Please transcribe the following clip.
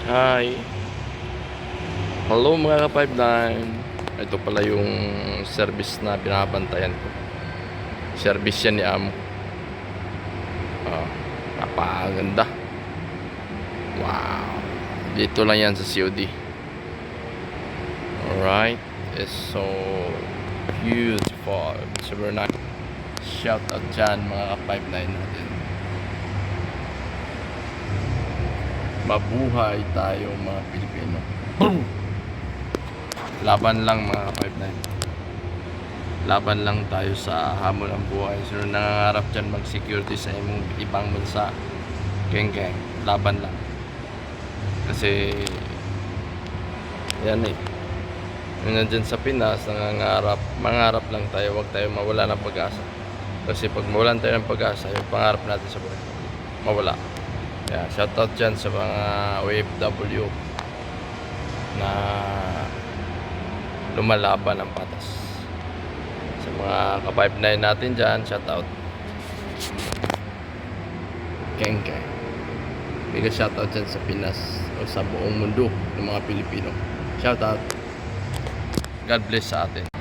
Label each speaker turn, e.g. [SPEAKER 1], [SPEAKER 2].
[SPEAKER 1] Hi. Hello mga ka-59. Ito pala yung service na binabantayan ko. Service yan ni Amo. Napakaganda. Wow. Dito lang yan sa COD. Alright. It's so beautiful. Super nice. Shout out dyan mga ka-59 natin. Mabuhay tayo mga Pilipino. Laban lang mga ka-59. Laban lang tayo sa hamon ng buhay. Sino nangangarap dyan mag-security sa ibang bansa? Geng. Laban lang. Kasi yan yung nandyan sa Pinas, mangarap lang tayo. Huwag tayo mawala ng pag-asa. Kasi pag mawalan tayo ng pag-asa, yung pangarap natin sa buhay mawala. Yeah, shoutout dyan sa mga OFW na lumalaban ng patas. Sa mga ka-59 natin dyan, shoutout. Geng. Bigay shoutout dyan sa Pinas o sa buong mundo ng mga Pilipino. Shoutout. God bless sa atin.